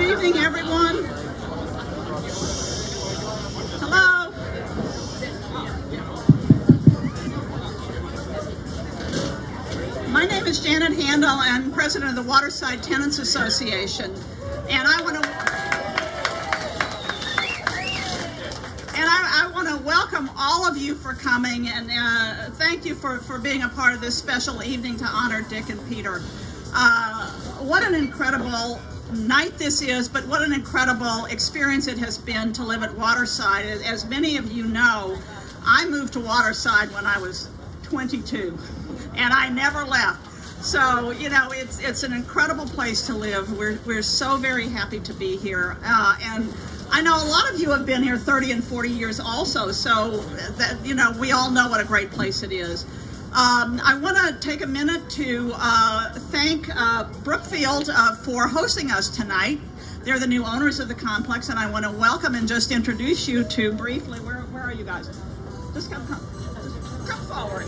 Good evening, everyone. Hello. My name is Janet Handel. I'm president of the Waterside Tenants Association, and I want to welcome all of you for coming, and thank you for being a part of this special evening to honor Dick and Peter. What an incredible night this is, but what an incredible experience it has been to live at Waterside. As many of you know, I moved to Waterside when I was 22, and I never left. So, you know, it's an incredible place to live. We're so very happy to be here. And I know a lot of you have been here 30 and 40 years also, so that, you know, we all know what a great place it is. I want to take a minute to thank Brookfield for hosting us tonight. They're the new owners of the complex, and I want to welcome and just introduce you to briefly, where are you guys? Just come forward.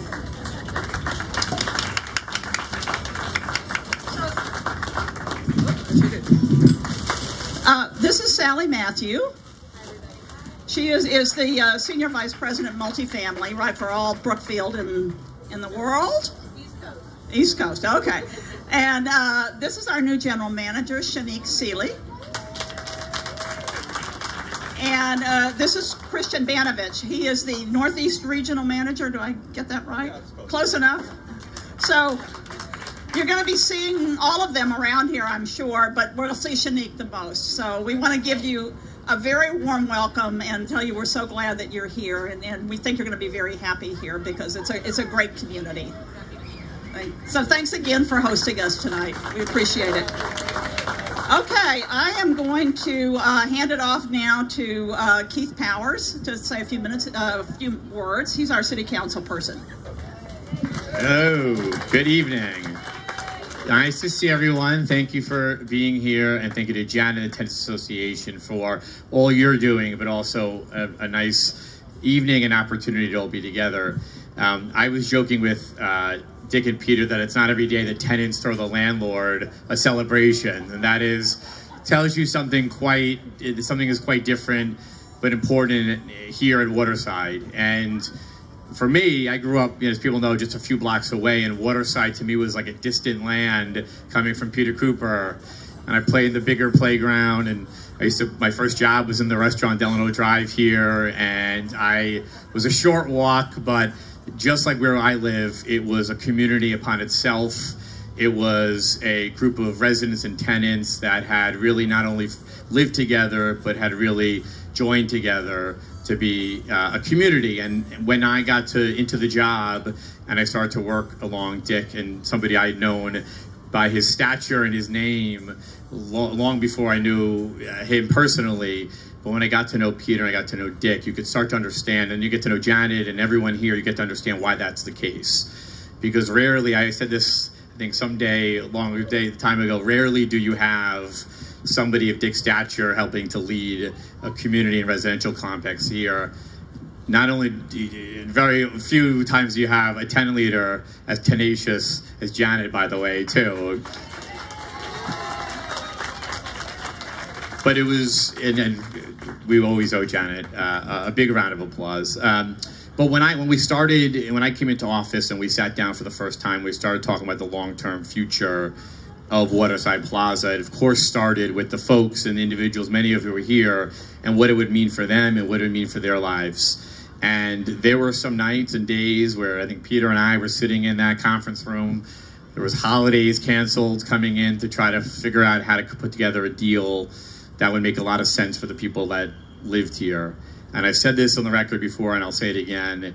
This is Sally Matthew. She is the Senior Vice President Multifamily, right, for all Brookfield in the world? East Coast, okay. And this is our new General Manager, Shanique Seeley. And this is Christian Banovich. He is the Northeast Regional Manager. Do I get that right? Yeah, close enough. So you're going to be seeing all of them around here, I'm sure, but we'll see Shanique the most. So we want to give you a very warm welcome and tell you we're so glad that you're here, and we think you're going to be very happy here because it's a great community. So thanks again for hosting us tonight. We appreciate it. Okay, I am going to hand it off now to Keith Powers to say a few words. He's our city council person. Hello, good evening. Nice to see everyone. Thank you for being here, and thank you to Janet and the Tenants Association for all you're doing, but also a nice evening and opportunity to all be together. I was joking with Dick and Peter that it's not every day that tenants throw the landlord a celebration, and that tells you something is quite different but important here at Waterside. And for me, I grew up, as people know, just a few blocks away, and Waterside to me was like a distant land coming from Peter Cooper. And I played in the bigger playground, and my first job was in the restaurant Delano Drive here, and I was a short walk, but just like where I live, it was a community upon itself. It was a group of residents and tenants that had really not only lived together, but had really joined together to be a community. And when I got into the job and I started to work along Dick, and somebody I had known by his stature and his name long before I knew him personally, but when I got to know Peter and I got to know Dick, you could start to understand, and you get to know Janet and everyone here, you get to understand why that's the case. Because rarely, I said this, I think someday, a long time ago, rarely do you have somebody of Dick's stature helping to lead a community and residential complex here. Not only, very few times do you have a tenant leader as tenacious as Janet, by the way, too. But it was, and we always owe Janet a big round of applause. But when I came into office and we sat down for the first time, we started talking about the long-term future of Waterside Plaza. It of course started with the folks and the individuals, many of who were here, and what it would mean for them and what it would mean for their lives. And there were some nights and days where I think Peter and I were sitting in that conference room. There was holidays canceled coming in to try to figure out how to put together a deal that would make a lot of sense for the people that lived here. And I've said this on the record before, and I'll say it again.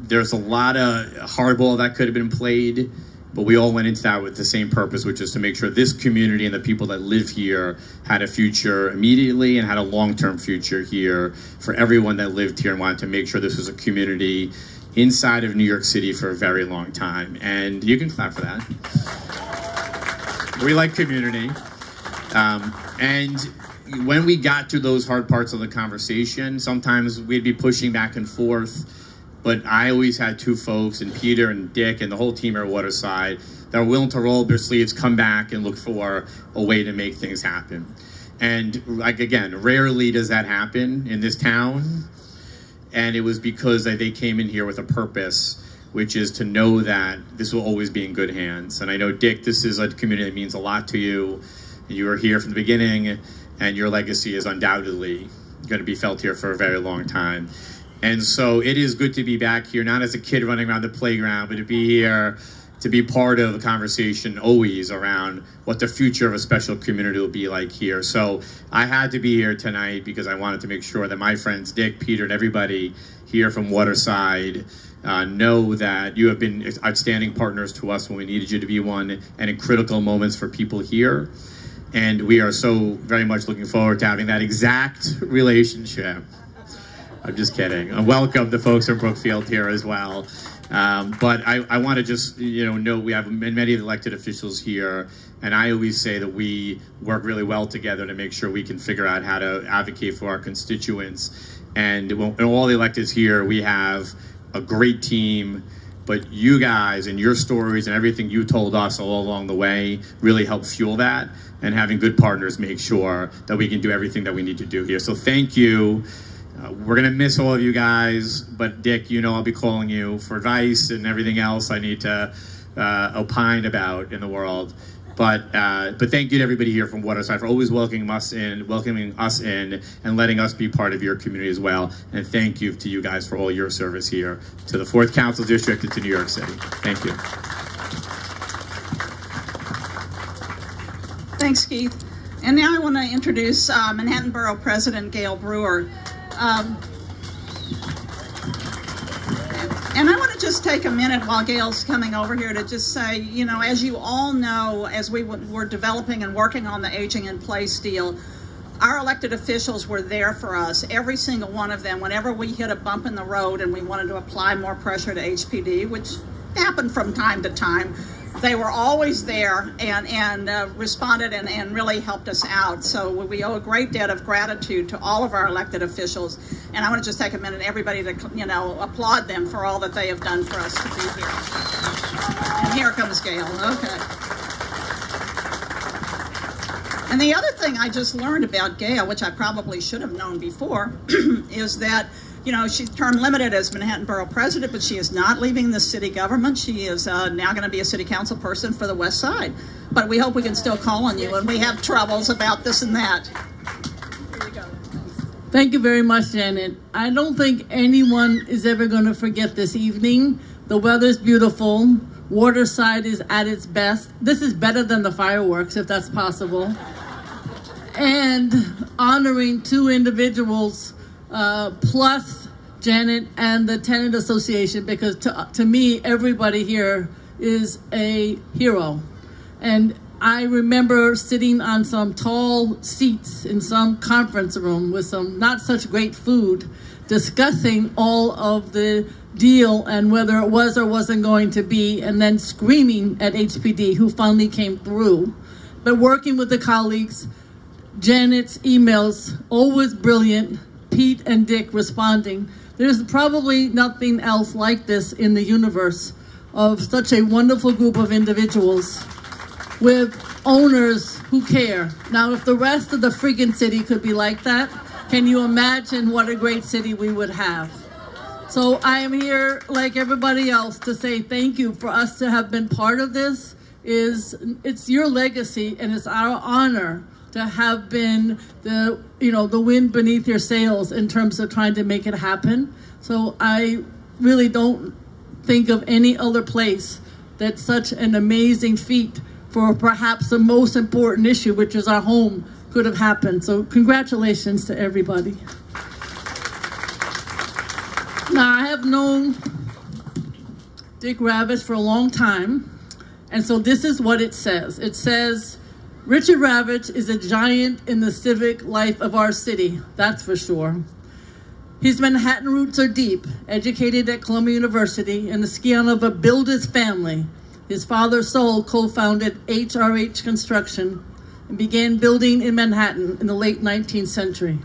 There's a lot of hardball that could have been played, but we all went into that with the same purpose, which is to make sure this community and the people that live here had a future immediately and had a long-term future here for everyone that lived here, and wanted to make sure this was a community inside of New York City for a very long time. And you can clap for that. We like community. And when we got to those hard parts of the conversation, sometimes we'd be pushing back and forth, but I always had two folks, and Peter and Dick and the whole team at Waterside, that were willing to roll up their sleeves, come back and look for a way to make things happen. And like, again, rarely does that happen in this town. And it was because they came in here with a purpose, which is to know that this will always be in good hands. And I know, Dick, this is a community that means a lot to you. You were here from the beginning, and your legacy is undoubtedly going to be felt here for a very long time. And so it is good to be back here, not as a kid running around the playground, but to be here, to be part of a conversation always around what the future of a special community will be like here. So I had to be here tonight because I wanted to make sure that my friends, Dick, Peter, and everybody here from Waterside know that you have been outstanding partners to us when we needed you to be one, and in critical moments for people here. And we are so very much looking forward to having that exact relationship. I'm just kidding. I welcome the folks from Brookfield here as well. But I want to just, note we have many elected officials here, and I always say that we work really well together to make sure we can figure out how to advocate for our constituents. And all the electeds here, we have a great team, but you guys and your stories and everything you told us all along the way really help fuel that, and having good partners make sure that we can do everything that we need to do here. So thank you. We're going to miss all of you guys, but Dick, I'll be calling you for advice and everything else I need to opine about in the world. But thank you to everybody here from Waterside for always welcoming us in, and letting us be part of your community as well. And thank you to you guys for all your service here to the 4th Council District and to New York City. Thank you. Thanks, Keith. And now I want to introduce Manhattan Borough President Gail Brewer. And I want to just take a minute while Gail's coming over here to just say, as you all know, as we were developing and working on the Aging in Place deal, our elected officials were there for us, every single one of them, whenever we hit a bump in the road and we wanted to apply more pressure to HPD, which happened from time to time. They were always there and responded and really helped us out. So we owe a great debt of gratitude to all of our elected officials. And I want to just take a minute, everybody, to applaud them for all that they have done for us to be here. And here comes Gail. Okay. And the other thing I just learned about Gail, which I probably should have known before, is that she's term limited as Manhattan Borough President, but she is not leaving the city government. She is now going to be a city council person for the West Side. But we hope we can still call on you when we have troubles about this and that. Here you go. Thank you very much, Janet. I don't think anyone is ever going to forget this evening. The weather's beautiful. Waterside is at its best. This is better than the fireworks, if that's possible. And honoring 2 individuals plus Janet and the Tenant Association, because to me, everybody here is a hero. And I remember sitting on some tall seats in some conference room with some not such great food, discussing all of the deal and whether it was or wasn't going to be, and then screaming at HPD, who finally came through. But working with the colleagues, Janet's emails, always brilliant, Pete and Dick responding. There's probably nothing else like this in the universe of such a wonderful group of individuals with owners who care. Now, if the rest of the friggin' city could be like that, can you imagine what a great city we would have? So I am here, like everybody else, to say thank you for us to have been part of this. It's your legacy, and it's our honor to have been the wind beneath your sails in terms of trying to make it happen. So I really don't think of any other place that's such an amazing feat for perhaps the most important issue, which is our home, could have happened. So congratulations to everybody. Now, I have known Dick Ravitch for a long time, and so this is what it says. It says, Richard Ravitch is a giant in the civic life of our city, that's for sure. His Manhattan roots are deep, educated at Columbia University in the scion of a builder's family. His father, Sol, co-founded HRH Construction and began building in Manhattan in the late 19th century.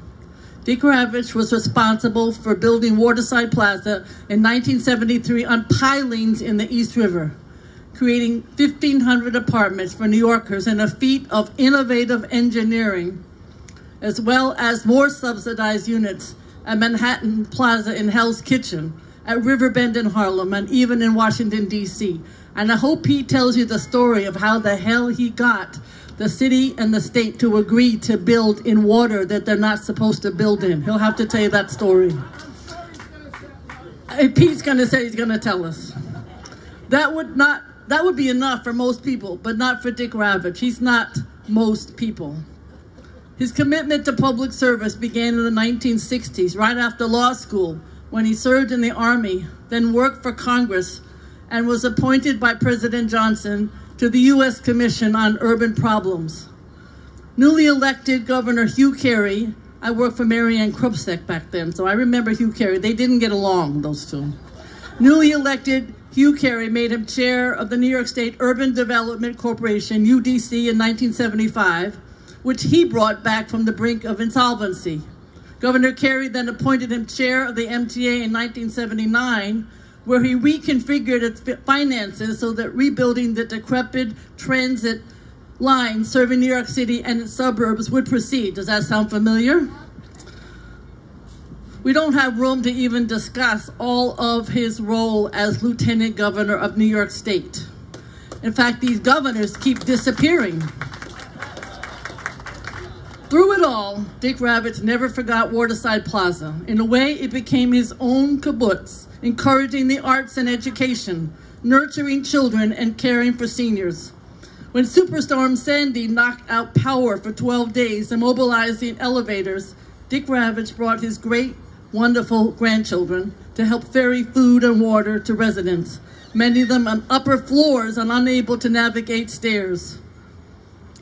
Dick Ravitch was responsible for building Waterside Plaza in 1973 on pilings in the East River, creating 1,500 apartments for New Yorkers in a feat of innovative engineering. as well as more subsidized units at Manhattan Plaza in Hell's Kitchen, at Riverbend in Harlem, and even in Washington, D.C. And I hope Pete tells you the story of how the hell he got the city and the state to agree to build in water that they're not supposed to build in. He'll have to tell you that story. Pete's gonna say he's gonna tell us. That would be enough for most people, but not for Dick Ravitch. He's not most people. His commitment to public service began in the 1960s, right after law school, when he served in the Army, then worked for Congress, and was appointed by President Johnson to the U.S. Commission on Urban Problems. Newly elected Governor Hugh Carey, I worked for Marianne Krupsek back then, so I remember Hugh Carey. They didn't get along, those two. Newly elected Hugh Carey made him chair of the New York State Urban Development Corporation, UDC, in 1975, which he brought back from the brink of insolvency. Governor Carey then appointed him chair of the MTA in 1979, where he reconfigured its finances so that rebuilding the decrepit transit lines serving New York City and its suburbs would proceed. Does that sound familiar? We don't have room to even discuss all of his role as Lieutenant Governor of New York State. In fact, these governors keep disappearing. Through it all, Dick Ravitch never forgot Waterside Plaza. In a way, it became his own kibbutz, encouraging the arts and education, nurturing children, and caring for seniors. When Superstorm Sandy knocked out power for 12 days, immobilizing elevators, Dick Ravitch brought his great, wonderful grandchildren to help ferry food and water to residents, many of them on upper floors and unable to navigate stairs.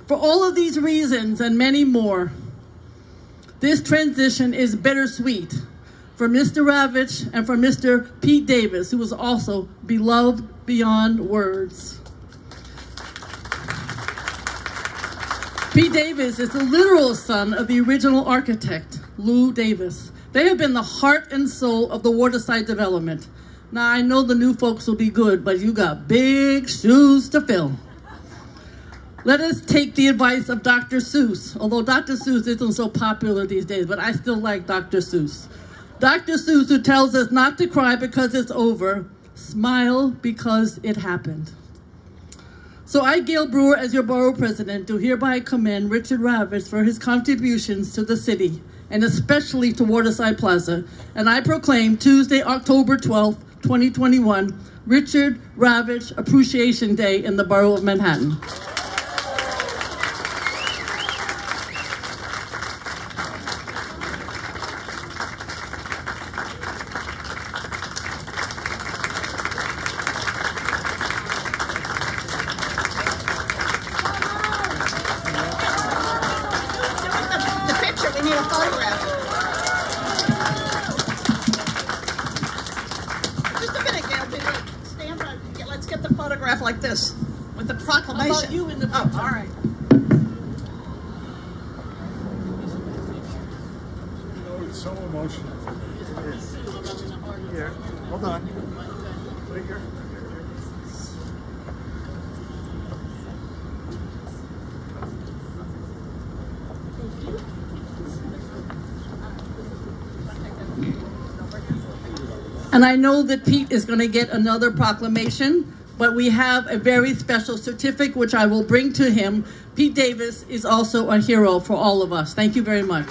For all of these reasons and many more, this transition is bittersweet for Mr. Ravitch and for Mr. Pete Davis, who was also beloved beyond words. Pete Davis is the literal son of the original architect, Lou Davis. They have been the heart and soul of the Waterside development. Now, I know the new folks will be good, but you got big shoes to fill. Let us take the advice of Dr. Seuss, although Dr. Seuss isn't so popular these days, but I still like Dr. Seuss. Dr. Seuss, who tells us not to cry because it's over, smile because it happened. So I, Gail Brewer, as your borough president, do hereby commend Richard Ravitch for his contributions to the city, and especially to Waterside Plaza, and I proclaim Tuesday, October 12th, 2021, Richard Ravitch Appreciation Day in the borough of Manhattan. Like this, with the proclamation. How about you in the picture? Oh, all right. Oh, it's so emotional. Here, hold on. Right here. And I know that Pete is going to get another proclamation, but we have a very special certificate which I will bring to him. Pete Davis is also a hero for all of us. Thank you very much.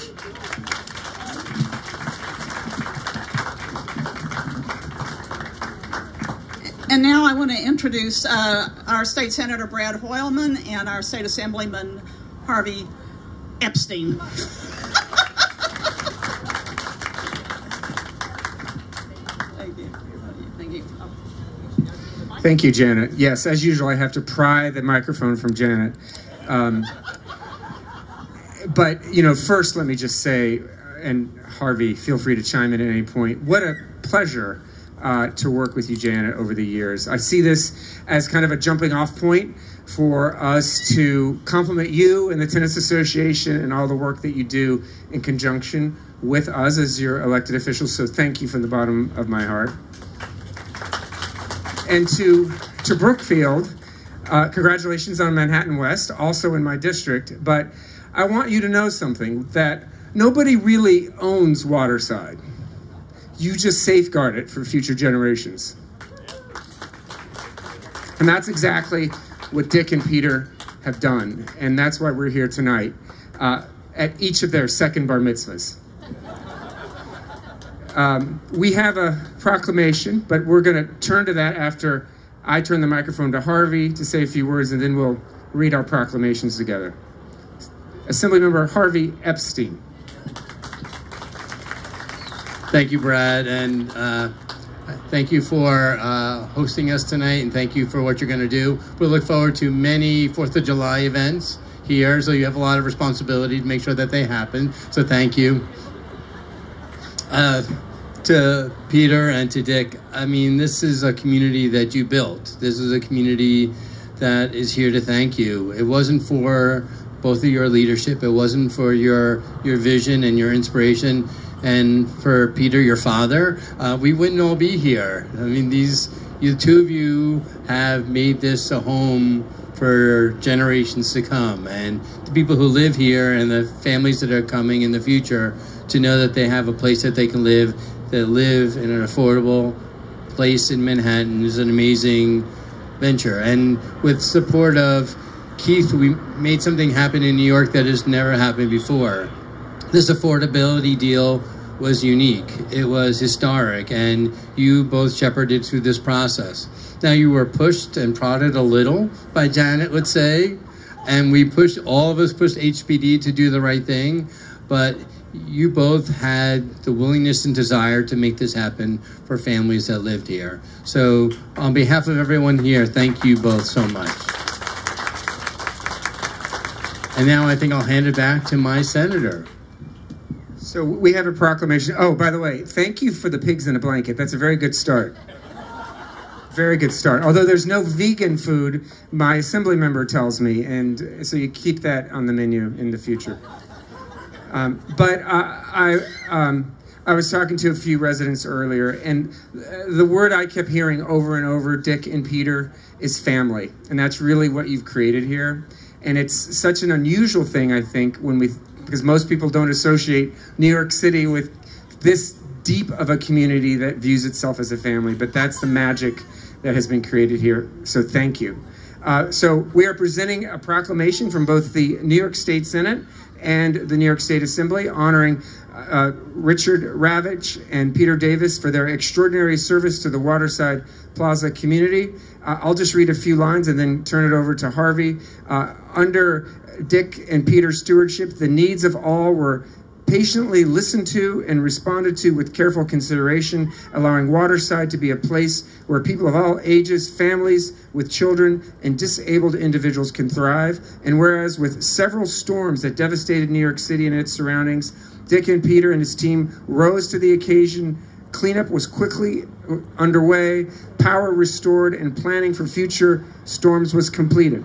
And now I want to introduce our State Senator Brad Hoylman and our State Assemblyman Harvey Epstein. Thank you. Thank you. Thank you, Janet. Yes, as usual, I have to pry the microphone from Janet. But, you know, first let me just say, and Harvey, feel free to chime in at any point, what a pleasure to work with you, Janet, over the years. I see this as kind of a jumping off point for us to compliment you and the Tennis Association and all the work that you do in conjunction with us as your elected officials. So thank you from the bottom of my heart. And to Brookfield, congratulations on Manhattan West, also in my district. But I want you to know something, that nobody really owns Waterside. You just safeguard it for future generations. And that's exactly what Dick and Peter have done. And that's why we're here tonight at each of their second bar mitzvahs. We have a proclamation, but we're going to turn to that after I turn the microphone to Harvey to say a few words, and then we'll read our proclamations together. Assemblymember Harvey Epstein. Thank you, Brad, and thank you for hosting us tonight, and thank you for what you're going to do. We look forward to many 4th of July events here, so you have a lot of responsibility to make sure that they happen, so thank you. To Peter and to Dick, I mean, this is a community that you built. This is a community that is here to thank you. It wasn't for both of your leadership. It wasn't for your vision and your inspiration. And for Peter, your father, we wouldn't all be here. I mean, the two of you have made this a home for generations to come. And the people who live here and the families that are coming in the future, to know that they have a place that they can live, that live in an affordable place in Manhattan, is an amazing venture. And with support of Keith, we made something happen in New York that has never happened before. This affordability deal was unique. It was historic, and you both shepherded through this process. Now, you were pushed and prodded a little by Janet, let's say, and all of us pushed HPD to do the right thing, but you both had the willingness and desire to make this happen for families that lived here. So on behalf of everyone here, thank you both so much. And now I think I'll hand it back to my senator. So we have a proclamation. Oh, by the way, thank you for the pigs in a blanket. That's a very good start. Very good start. Although there's no vegan food, my assembly member tells me, and so you keep that on the menu in the future. But I was talking to a few residents earlier, and the word I kept hearing over and over, Dick and Peter, is family. And that's really what you've created here. And it's such an unusual thing, I think, because most people don't associate New York City with this deep of a community that views itself as a family. But that's the magic that has been created here. So thank you. So we are presenting a proclamation from both the New York State Senate and the New York State Assembly honoring Richard Ravitch and Peter Davis for their extraordinary service to the Waterside Plaza community. I'll just read a few lines and then turn it over to Harvey. Under Dick and Peter's stewardship, the needs of all were patiently listened to and responded to with careful consideration, allowing Waterside to be a place where people of all ages, families with children, and disabled individuals can thrive. And whereas with several storms that devastated New York City and its surroundings, Dick and Peter and his team rose to the occasion. Cleanup was quickly underway, power restored, and planning for future storms was completed.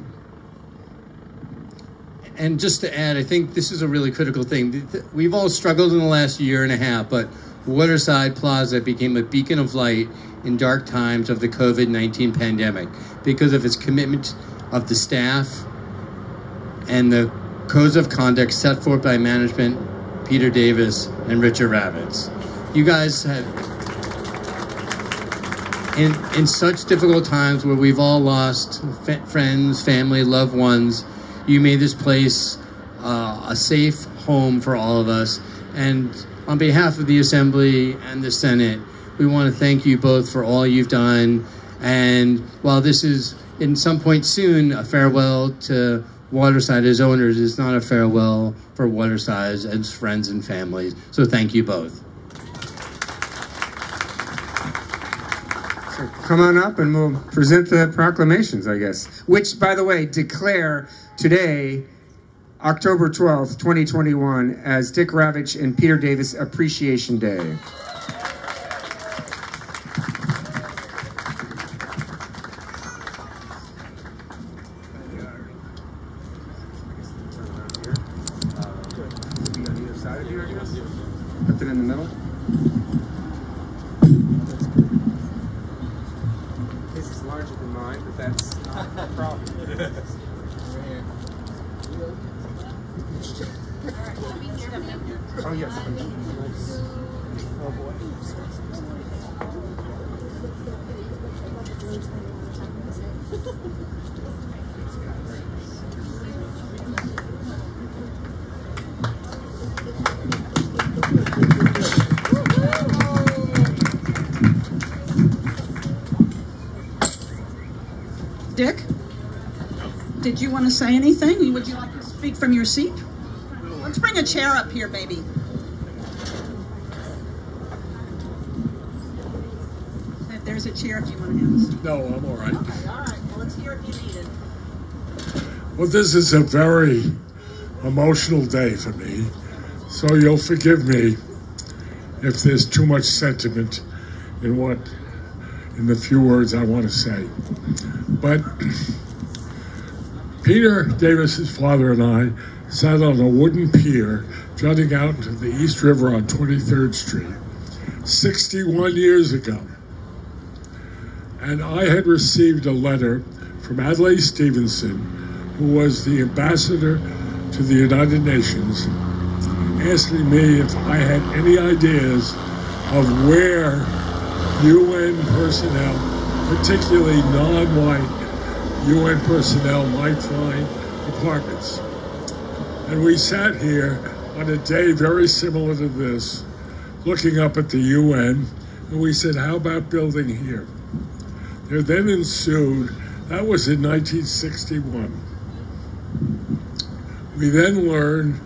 And just to add, I think this is a really critical thing. We've all struggled in the last year and a half, but Waterside Plaza became a beacon of light in dark times of the COVID-19 pandemic because of its commitment of the staff and the codes of conduct set forth by management, Peter Davis and Richard Ravitch. You guys have, in such difficult times where we've all lost friends, family, loved ones, you made this place a safe home for all of us. And on behalf of the Assembly and the Senate, we want to thank you both for all you've done. And while this is, in some point soon, a farewell to Waterside as owners, it's not a farewell for Waterside as friends and families. So thank you both. So come on up and we'll present the proclamations, I guess. Which, by the way, declare today, October 12th, 2021, as Dick Ravitch and Peter Davis Appreciation Day. Put it in the middle. This is larger than mine, but that's not a problem. Oh, yes. Oh, boy. Dick, did you want to say anything? Would you like to speak from your seat? Let's bring a chair up here, baby. If there's a chair if you want to have a seat. No, I'm all right. Okay, all right. Well, let's hear if you need it. Well, this is a very emotional day for me, so you'll forgive me if there's too much sentiment in the few words I want to say. But Peter Davis's father and I sat on a wooden pier jutting out into the East River on 23rd Street 61 years ago. And I had received a letter from Adlai Stevenson, who was the ambassador to the United Nations, asking me if I had any ideas of where UN personnel, particularly non-white UN personnel, might find apartments. And we sat here on a day very similar to this, looking up at the UN, and we said, how about building here? There then ensued, that was in 1961. We then learned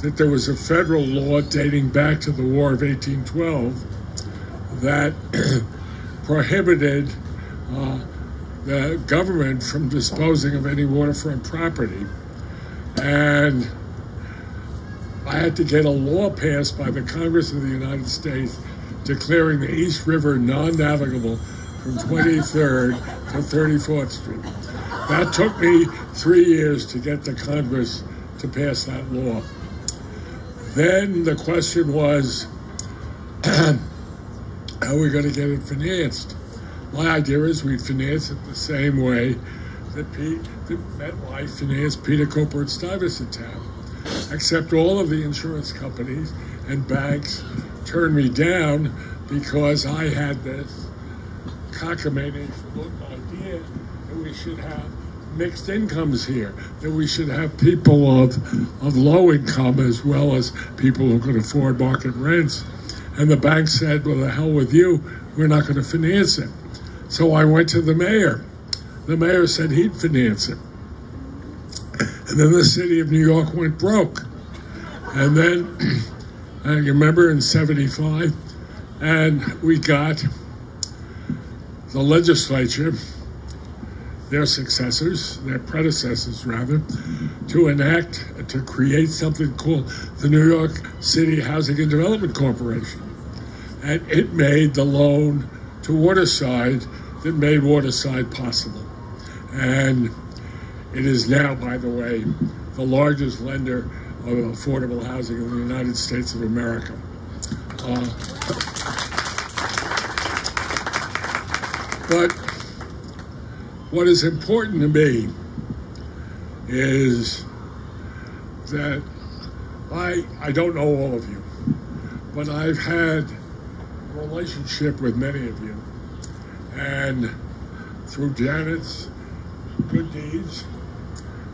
that there was a federal law dating back to the War of 1812 that prohibited the government from disposing of any waterfront property. And I had to get a law passed by the Congress of the United States declaring the East River non-navigable from 23rd to 34th Street. That took me 3 years to get the Congress to pass that law. Then the question was, how are we going to get it financed? My idea is we'd finance it the same way that MetLife financed Peter Cooper Stuyvesant Town, except all of the insurance companies and banks turned me down because I had this cockamamie idea that we should have mixed incomes here, that we should have people of low income as well as people who could afford market rents. And the bank said, well, the hell with you, we're not going to finance it. So I went to the mayor. The mayor said he'd finance it. And then the city of New York went broke. And then, I remember in '75, and we got the legislature, their successors, their predecessors rather, to create something called the New York City Housing and Development Corporation. And it made the loan to Waterside that made Waterside possible. And it is now, by the way, the largest lender of affordable housing in the United States of America. But what is important to me is that I don't know all of you, but I've had a relationship with many of you. And through Janet's good deeds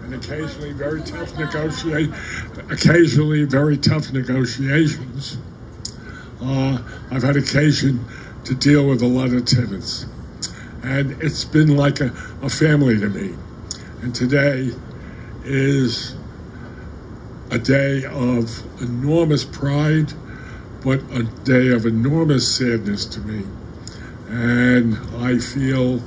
and occasionally very tough negotiations, I've had occasion to deal with a lot of tenants. And it's been like a family to me. And today is a day of enormous pride, but a day of enormous sadness to me. And I feel,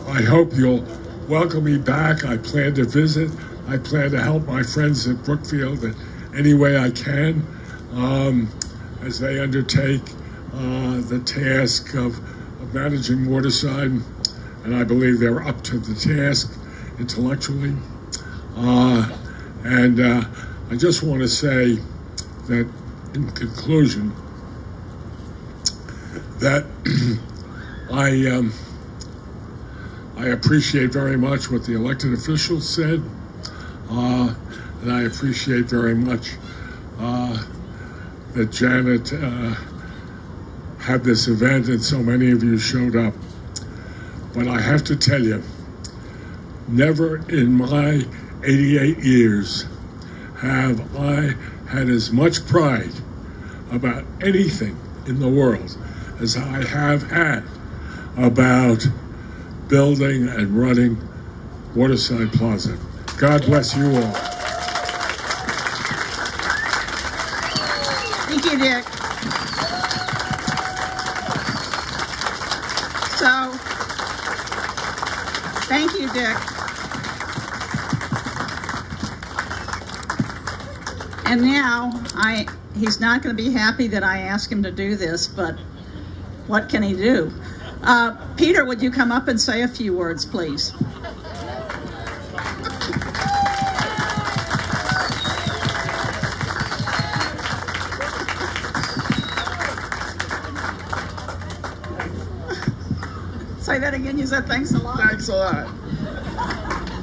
I hope you'll welcome me back. I plan to visit. I plan to help my friends at Brookfield in any way I can as they undertake the task of managing Waterside, and I believe they're up to the task intellectually. And I just want to say that, in conclusion, that I appreciate very much what the elected officials said. and I appreciate very much that Janet had this event and so many of you showed up. But I have to tell you, never in my 88 years have I had as much pride about anything in the world as I have had about building and running Waterside Plaza. God bless you all. Thank you, Dick. So, thank you, Dick. And now, he's not going to be happy that I asked him to do this, but what can he do? Peter, would you come up and say a few words, please? Say that again. You said thanks a lot. Thanks a lot.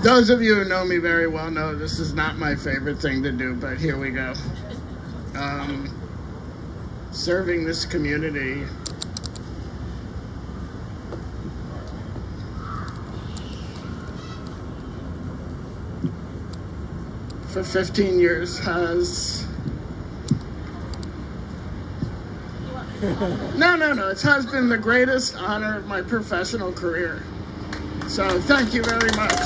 Those of you who know me very well know this is not my favorite thing to do, but here we go. Serving this community for 15 years has... No, it has been the greatest honor of my professional career. So thank you very much.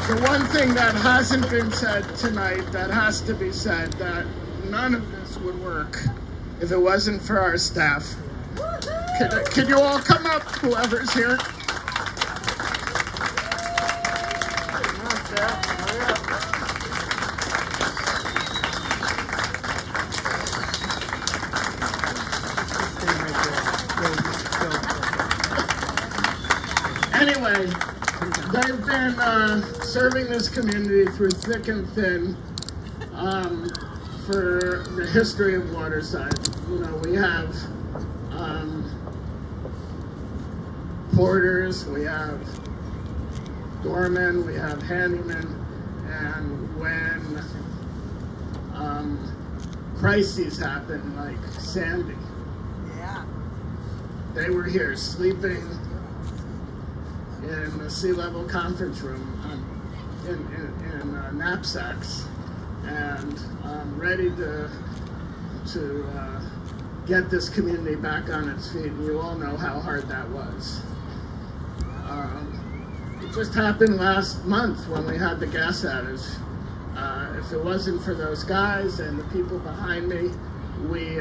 The one thing that hasn't been said tonight that has to be said, that none of this would work if it wasn't for our staff. Could you all come up, whoever's here? Anyway, they've been serving this community through thick and thin for the history of Waterside. You know, we have porters, we have doormen, we have handymen, and when crises happen, like Sandy, they were here sleeping in the sea level conference room in knapsacks and ready to get this community back on its feet. And you all know how hard that was. It just happened last month when we had the gas outage. If it wasn't for those guys and the people behind me, we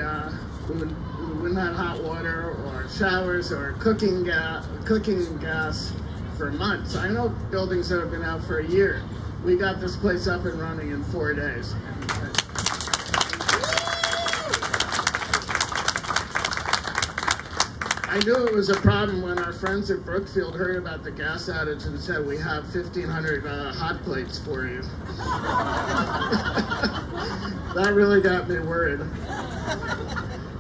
wouldn't have hot water or showers or cooking gas for months. I know buildings that have been out for a year. We got this place up and running in 4 days. I knew it was a problem when our friends at Brookfield heard about the gas outage and said, we have 1,500 hot plates for you. That really got me worried.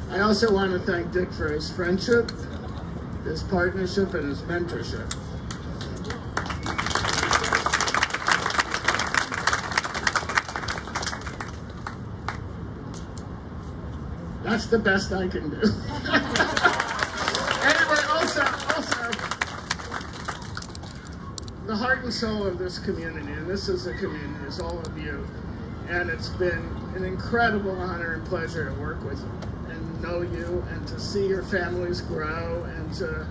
I also want to thank Dick for his friendship, his partnership, and his mentorship. That's the best I can do. Anyway, also, the heart and soul of this community, and this is a community, is all of you. And it's been an incredible honor and pleasure to work with you and know you and to see your families grow and to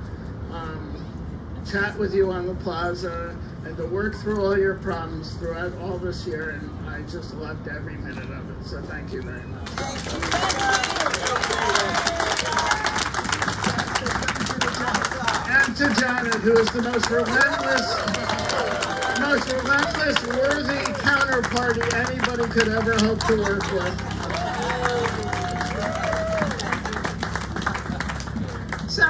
chat with you on the plaza and to work through all your problems throughout all this year. And I just loved every minute of it. So thank you very much. And to Janet, who is the most relentless, worthy counterparty anybody could ever hope to work with. So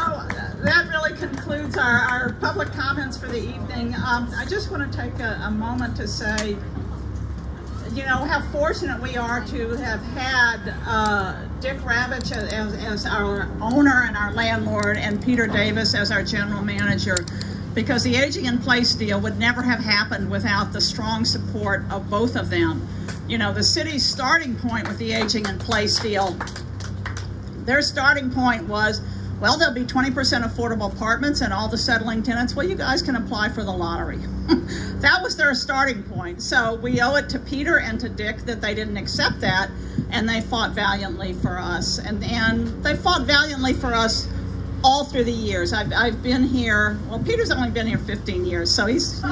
that really concludes our public comments for the evening. I just want to take a moment to say, you know, how fortunate we are to have had Dick Ravitch as our owner and our landlord, and Peter Davis as our general manager. because the Aging in Place deal would never have happened without the strong support of both of them. You know, the city's starting point with the Aging in Place deal, their starting point was, well, there'll be 20% affordable apartments and all the settling tenants, well, you guys can apply for the lottery. That was their starting point. So we owe it to Peter and to Dick that they didn't accept that, and they fought valiantly for us. And they fought valiantly for us all through the years. I've been here, well, Peter's only been here 15 years, so he's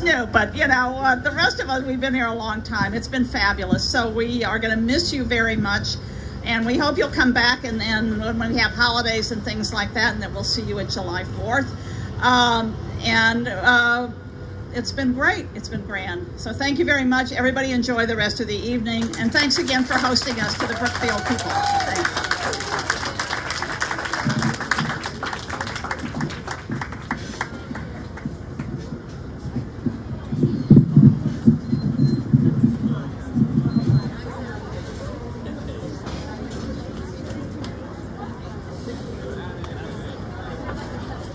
new, but you know, the rest of us, we've been here a long time. It's been fabulous. So we are gonna miss you very much, and we hope you'll come back, and then when we have holidays and things like that, and then we'll see you at July 4th. It's been great, it's been grand. So thank you very much. Everybody enjoy the rest of the evening, and thanks again for hosting us to the Brookfield people. Thanks.